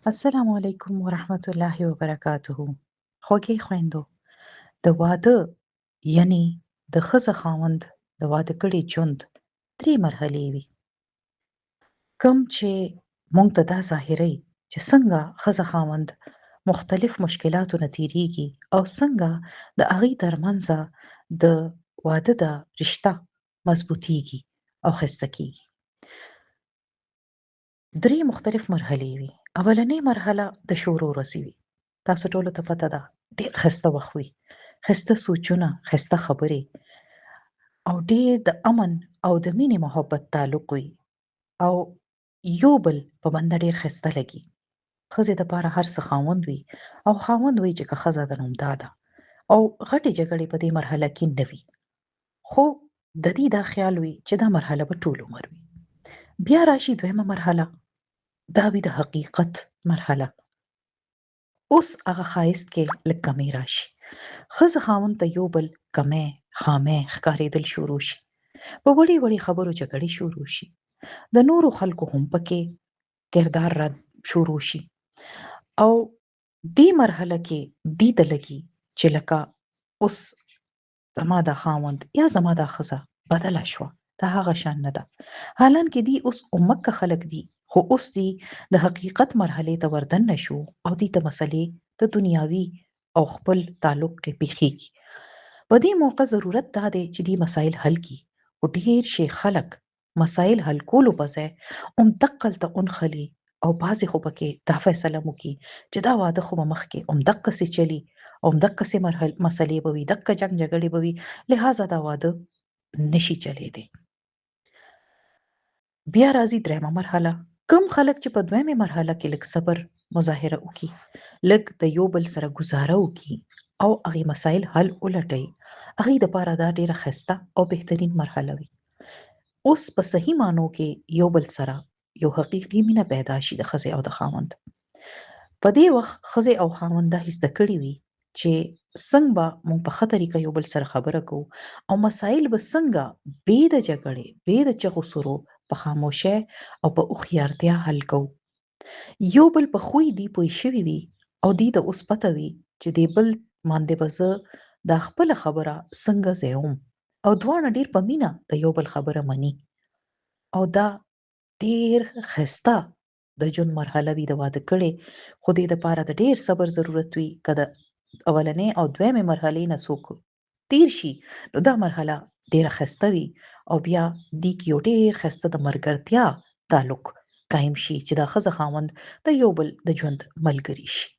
السلام علیکم ورحمت الله وبرکاته. خوږې خویندو، د واده یعنی د ښځه خاوند د واده کړي ژوند 3 مرحلې وي. کوم چې موږ ته دا ظاهروي چې څنګه ښځه خاوند مختلف مشکلاتو نه تیریږي او څنګه د هغوی ترمنځه د واده دا رشته مضبوطیږي او ښایسته کیږي. 3 مختلف مرحلې وي. اولنۍ مرحله د شورو ورځې وي. تاسو ټولو ته پته ده ډېر ښایسته وخت وي، ښایسته سوچونه، ښایسته خبرې او ډېر د امن او د مینې محبت تعلق وي او یو بل په بنده ډېر ښایسته لګي. ښځې دپاره هر څه خاوند وي او خاوند وایي چې که ښځه ده نو دا ده او غټې جګړې په دې مرحله کې نه وي. خو د دې دا خیال وي چې دا مرحله به ټول عمر وي. بیا راشي دویمه مرحله، دا وي د حقیقت مرحله. اوس هغه ښایست کې لږ کمی راشي. ښځه خاوند ته یو بل کمی، خامۍ ښکارېدل شروع شي. په وړې وړې خبرو جګړې شروع شي. د نورو خلکو هم پکې کردار رد شروع شي او دې مرحله کې دې ته لګي چې لکه اوس زما دا خاوند یا زما دا ښځه بدله شوه، دا هغه شان نه ده. حالانکې دې اوس امکه خلک دي خو اوس دې د حقیقت مرحلې ته وردننه شو او دې ته مسلې د دنیاوي او خپل تعلق کې پیښیږي. په دې موقع ضرورت دا دی چې دې مسایل حل کړي خو ډېر شي خلک مسایل حل کولو په ځای همدقلته ونښلي او بعضې خو پکې دا فیصله هم وکړي چې دا واده خو به مخکې همدقسې چلي او همدقسې مسلې به وي، دقه جنګ جګړې به وي، لهذا دا واده نشي چلېدی. بیا راځي درېیمه مرحله. کوم خلک چې په دویمې مرحله کې لږ صبر مظاهره وکړي، لږ د یو بل سره ګزاره وکړي او هغې مسایل حل ولټوي، هغې دپاره دا ډېره ښایسته او بهترین مرحله وي. اوس په صحیح معنو کې یو بل سره یو حقیقي مینه پیدا شي د ښځې او د خاوند. په دې وخت ښځې او خاوند دا زده کړي وي چې څنګه به موږ په ښه طریقه یو بل سره خبره کوو او مسایل به څنګه بې د جګړې، بې د چغو سرو په خاموشۍ او په هوښیارتیا حل کوو. یو بل په خوی دې پوه شوي وي او دې ته اوس پته وي چې دې بل باندې به زه دا خپله خبره څنګه ځایوم او دواړه ډېر په مینه د یو بل خبره مني او دا ډېر ښایسته د ژوند مرحله وي د واده کړې. خو دې دپاره د ډېر صبر ضرورت وي. که د اولنۍ او دویمې مرحلې نه څوک تیر شي نو دا مرحله ډېره ښایسته وي او بیا دې کې یو ډېر ښایسته د ملګرتیا تعلق قایم شي چې دا ښځه خاوند د یو بل د ژوند ملګري شي.